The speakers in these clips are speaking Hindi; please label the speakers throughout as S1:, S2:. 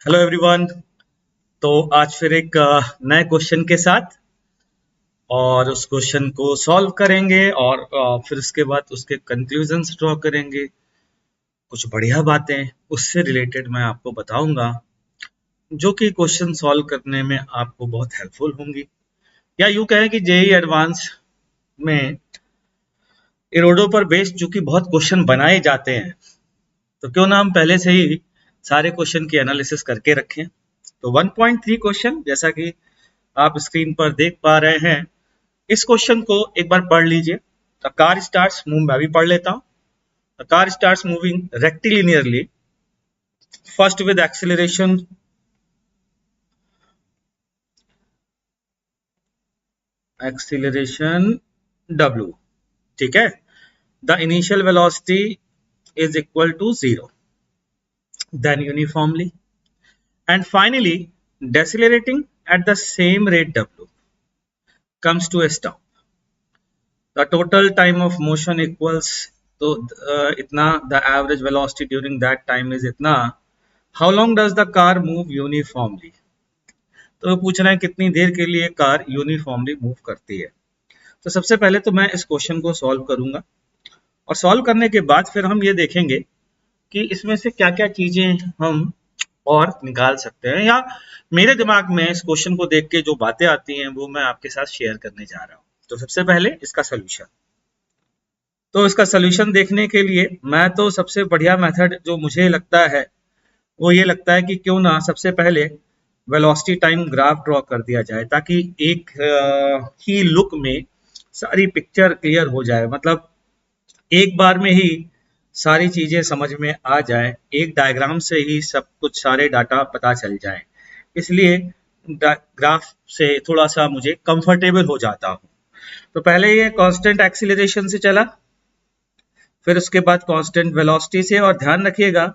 S1: Hello everyone. तो आज फिर एक नए क्वेश्चन के साथ और उस क्वेश्चन को सॉल्व करेंगे और फिर उसके बाद उसके कंक्लूजन्स ड्रॉ करेंगे। कुछ बढ़िया बातें उससे रिलेटेड मैं आपको बताऊंगा जो कि क्वेश्चन सॉल्व करने में आपको बहुत हेल्पफुल होंगी। या यूं कहें कि जेई एडवांस में इरोडो पर बेस्ड चूंकि बहुत क्वेश्चन बनाए जाते हैं, तो क्यों ना हम पहले से ही सारे क्वेश्चन की एनालिसिस करके रखें। तो 1.3 क्वेश्चन जैसा कि आप स्क्रीन पर देख पा रहे हैं, इस क्वेश्चन को एक बार पढ़ लीजिए। द कार स्टार्ट्स मूव, मैं भी पढ़ लेता हूं। The car starts moving rectilinearly first with acceleration w। ठीक है। The initial velocity is equal to 0, then uniformly and finally decelerating at the same rate w comes to a stop. The total time of motion equals, तो इतना, the average velocity during that time is इतना. How long does the car move uniformly? तो पूछ रहे हैं कितनी देर के लिए कार यूनिफॉर्मली मूव करती है। तो सबसे पहले तो मैं इस क्वेश्चन को सॉल्व करूंगा और सॉल्व करने के बाद फिर हम ये देखेंगे कि इसमें से क्या क्या चीजें हम और निकाल सकते हैं, या मेरे दिमाग में इस क्वेश्चन को देख के जो बातें आती हैं वो मैं आपके साथ शेयर करने जा रहा हूं। तो सबसे पहले इसका सोल्यूशन। तो इसका सोल्यूशन देखने के लिए मैं तो सबसे बढ़िया मेथड जो मुझे लगता है वो ये लगता है कि क्यों ना सबसे पहले वेलोसिटी टाइम ग्राफ ड्रॉ कर दिया जाए, ताकि एक ही लुक में सारी पिक्चर क्लियर हो जाए। मतलब एक बार में ही सारी चीजें समझ में आ जाए, एक डायग्राम से ही सब कुछ सारे डाटा पता चल जाए। इसलिए ग्राफ से थोड़ा सा मुझे कंफर्टेबल हो जाता हूँ। तो पहले ये कांस्टेंट एक्सीलरेशन से चला, फिर उसके बाद कांस्टेंट वेलोसिटी से, और ध्यान रखिएगा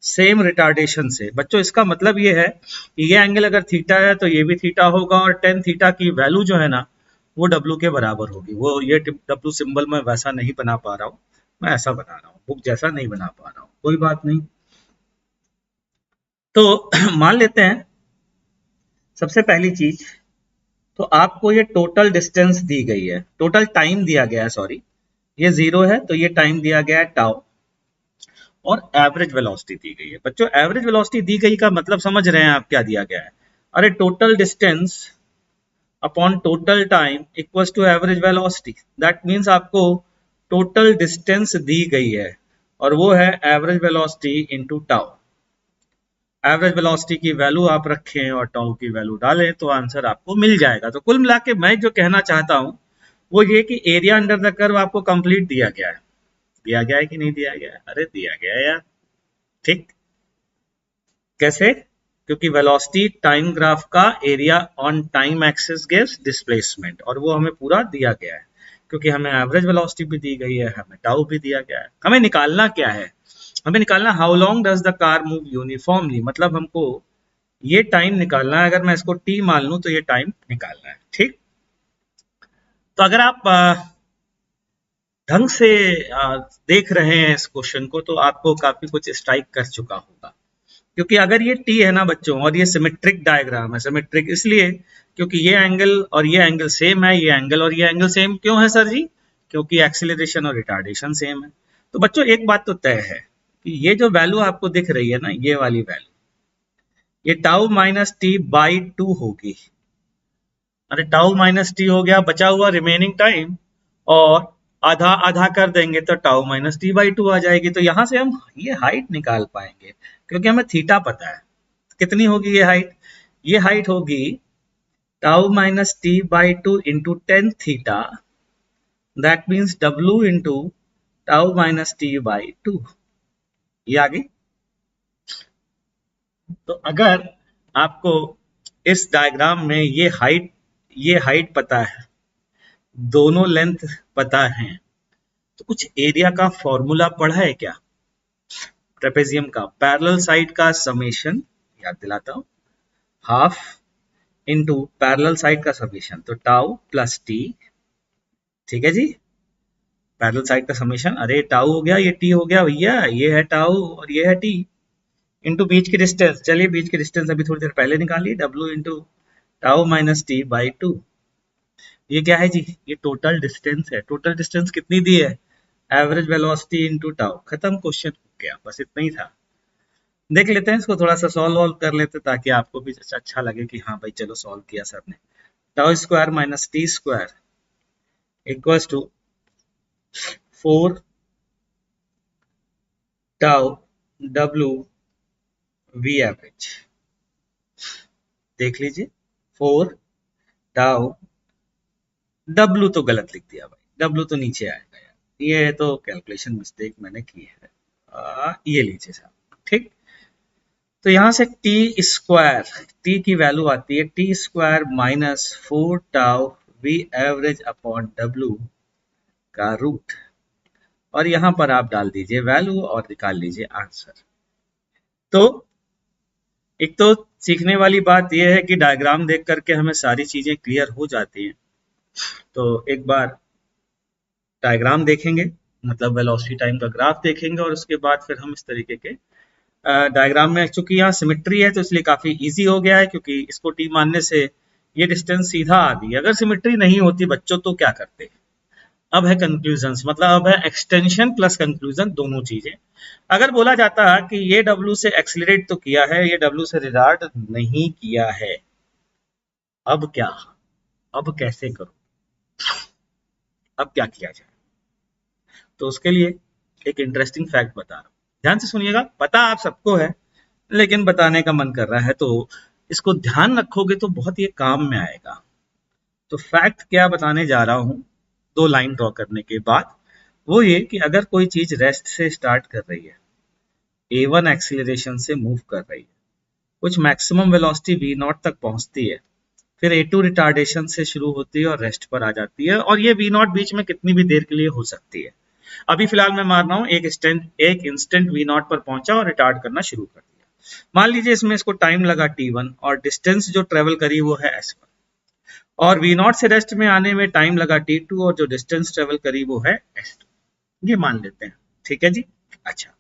S1: सेम रिटार्डेशन से। बच्चों इसका मतलब ये है कि ये एंगल अगर थीटा है तो ये भी थीटा होगा, और टेन थीटा की वैल्यू जो है ना वो डब्लू के बराबर होगी। वो ये डब्लू सिंबल मैं वैसा नहीं बना पा रहा हूँ, मैं ऐसा बना रहा हूँ, बुक जैसा नहीं बना पा रहा हूँ, कोई बात नहीं। तो मान लेते हैं सबसे पहली चीज, तो आपको ये टोटल डिस्टेंस दी गई है, टोटल टाइम दिया गया है, सॉरी ये 0 है तो ये टाइम दिया गया है टाउ, और एवरेज वेलोसिटी दी गई है। बच्चों एवरेज वेलोसिटी दी गई का मतलब समझ रहे हैं आप क्या दिया गया है? अरे total distance upon total time equals to average velocity. That means आपको टोटल डिस्टेंस दी गई है और वो है average velocity into tau. Average velocity की वैल्यू आप रखें और टाउ की वैल्यू डालें तो आंसर आपको मिल जाएगा। तो कुल मिला के मैं जो कहना चाहता हूं वो ये कि एरिया अंडर द कर्व आपको कंप्लीट दिया गया है। दिया गया है कि नहीं दिया गया है? अरे दिया गया है यार। ठीक, कैसे? क्योंकि वेलोसिटी टाइम ग्राफ का area on time axis gives displacement, और वो हमें पूरा दिया गया है। क्योंकि हमें एवरेज वेलोसिटी भी दी गई है, हमें टाउ भी दिया गया है। हमें निकालना क्या है? हमें निकालना how long does the car move uniformly. मतलब हमको ये टाइम निकालना है। अगर मैं इसको टी मान लूं तो ये टाइम निकालना है। ठीक, तो अगर आप ढंग से देख रहे हैं इस क्वेश्चन को तो आपको काफी कुछ स्ट्राइक कर चुका होगा। क्योंकि अगर ये टी है ना बच्चों, और ये सिमेट्रिक डायग्राम है, सिमेट्रिक इसलिए क्योंकि ये एंगल और ये एंगल सेम है, ये एंगल और ये एंगल सेम क्यों है सर जी? क्योंकि एक्सीलरेशन और रिटार्डेशन सेम है। तो बच्चों एक बात तो तय है कि ये जो वैल्यू आपको दिख रही है ना, ये वाली वैल्यू, ये टाउ माइनस टी बाई 2 होगी। अरे टाउ माइनस टी हो गया बचा हुआ रिमेनिंग टाइम, और आधा आधा कर देंगे तो टाउ माइनस टी बाई 2 आ जाएगी। तो यहां से हम ये हाइट निकाल पाएंगे क्योंकि हमें थीटा पता है। कितनी होगी ये हाइट? ये हाइट होगी tau minus T by 2 into tan theta. That means W into tau minus T by 2। ये आ गई। तो अगर आपको इस डायग्राम में ये हाइट पता है, दोनों लेंथ पता है, तो कुछ एरिया का फॉर्मूला पढ़ा है क्या? ट्रेपेजियम का पैरेलल साइड का समेशन याद दिलाता हूं, हाफ इनटू पैरेलल साइड का समेशन, तो टाउ प्लस टी। ठीक है जी, पैरेलल साइड का समेशन, अरे टाउ हो गया, ये टी हो गया भैया, ये है टाउ और ये है टी। इंटू बीच की डिस्टेंस, चलिए बीच की डिस्टेंस अभी थोड़ी देर पहले निकाली, W into tau minus T by 2। ये क्या है जी, ये टोटल डिस्टेंस है। टोटल डिस्टेंस कितनी दी है, एवरेज वेलोसिटी इंटू टाउ। खत्म, क्वेश्चन हो गया, बस इतना ही था। देख लेते हैं इसको, थोड़ा सा सॉल्व वॉल्व कर लेते हैं ताकि आपको भी अच्छा लगे कि हाँ भाई चलो सॉल्व किया सर ने। Tau square minus t square equals to 4 tau W v average. देख लीजिए, 4 टाउ, W तो गलत लिख दिया भाई, W तो नीचे आएगा यार, ये तो कैलकुलेशन मिस्टेक मैंने की है। ये लीजिए साहब, ठीक। तो यहां से टी स्क्वायर, टी की वैल्यू आती है t square minus 4 tau v average upon W का रूट, और यहां पर आप डाल दीजिए वैल्यू और निकाल लीजिए आंसर। तो एक तो सीखने वाली बात यह है कि डायग्राम देख करके हमें सारी चीजें क्लियर हो जाती हैं। तो एक बार डायग्राम देखेंगे, मतलब वेलोसिटी टाइम का ग्राफ देखेंगे, और उसके बाद फिर हम इस तरीके के डायग्राम में, चूंकि यहाँ सिमेट्री है तो इसलिए काफी इजी हो गया है, क्योंकि इसको टी मानने से ये डिस्टेंस सीधा आ गई। अगर सिमेट्री नहीं होती बच्चों तो क्या करते। अब है कंक्लूजन, मतलब अब है एक्सटेंशन प्लस कंक्लूजन दोनों चीजें। अगर बोला जाता है कि ये W से एक्सिलरेट तो किया है, ये W से रिटार्ड नहीं किया है, अब क्या, अब कैसे करो, अब क्या किया जाए। तो उसके लिए एक इंटरेस्टिंग फैक्ट बता रहा हूं, ध्यान से सुनिएगा। पता आप सबको है लेकिन बताने का मन कर रहा है, तो इसको ध्यान रखोगे तो बहुत ये काम में आएगा। तो फैक्ट क्या बताने जा रहा हूं, 2 लाइन ड्रॉ करने के बाद, वो ये कि अगर कोई चीज रेस्ट से स्टार्ट कर रही है, A1 एक्सीलरेशन से मूव कर रही है, कुछ मैक्सिमम वेलोसिटी V0 तक पहुंचती है, फिर A2 रिटार्डेशन से शुरू होती है और रेस्ट पर आ जाती है, और ये V0 बीच में कितनी भी देर के लिए हो सकती है। अभी फिलहाल मैं मान रहा हूं एक इंस्टेंट V0 पर पहुंचा और रिटार्ड करना शुरू कर दिया। मान लीजिए इसमें इसको टाइम लगा T1 और डिस्टेंस जो ट्रेवल करी वो है S1, और V0 से रेस्ट में आने में टाइम लगा T2 और जो डिस्टेंस ट्रेवल करी वो है S2। ये मान लेते हैं, ठीक है जी। अच्छा,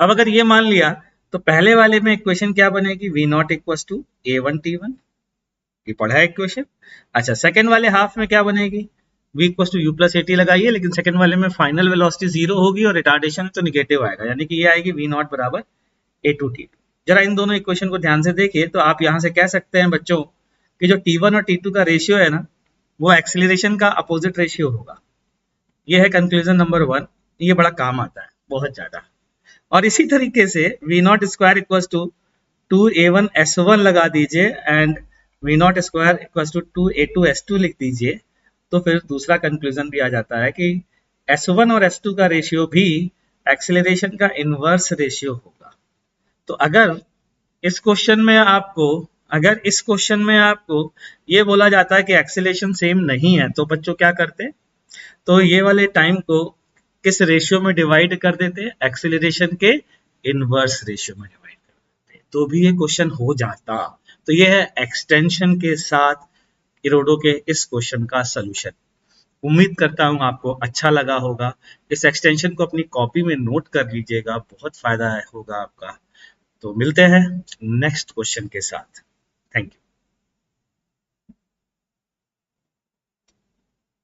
S1: अब अगर ये मान लिया तो पहले वाले में इक्वेशन क्या बनेगी, V0 equals to A1 T1, ये पढ़ा है इक्वेशन। अच्छा, सेकंड वाले हाफ में क्या बनेगी, v equals to u plus a t लगाइए, लेकिन सेकंड वाले में फाइनल वेलोसिटी 0 होगी और रिटार्डेशन तो निगेटिव आएगा, यानी कि ये आएगी V0 बराबर A2 T2। जरा इन दोनों इक्वेशन को ध्यान से देखिए, तो आप यहां से कह सकते हैं बच्चों कि जो T1 और T2 का रेशियो है ना, वो एक्सीलरेशन का अपोजिट रेशियो होगा। ये है कंक्लूजन नंबर 1, ये बड़ा काम आता है बहुत ज्यादा। और इसी तरीके से V0 square equals to 2A1 S1 लगा दीजिए, and V0 square equals to 2A2 S2 लिख दीजिए, तो फिर दूसरा कंक्लूजन भी आ जाता है कि S1 और S2 का रेशियो भी एक्सेलरेशन का इनवर्स रेशियो होगा। तो अगर इस क्वेश्चन में आपको ये बोला जाता है कि एक्सेलरेशन सेम नहीं है, तो बच्चों क्या करते, तो ये वाले टाइम को किस रेशियो में डिवाइड कर देते हैं, एक्सेलरेशन के इनवर्स रेशियो में डिवाइड कर देते, तो भी ये क्वेश्चन हो जाता। तो ये है एक्सटेंशन के साथ इरोडो के इस क्वेश्चन का सलूशन। उम्मीद करता हूं आपको अच्छा लगा होगा। इस एक्सटेंशन को अपनी कॉपी में नोट कर लीजिएगा, बहुत फायदा होगा आपका। तो मिलते हैं नेक्स्ट क्वेश्चन के साथ। Thank you.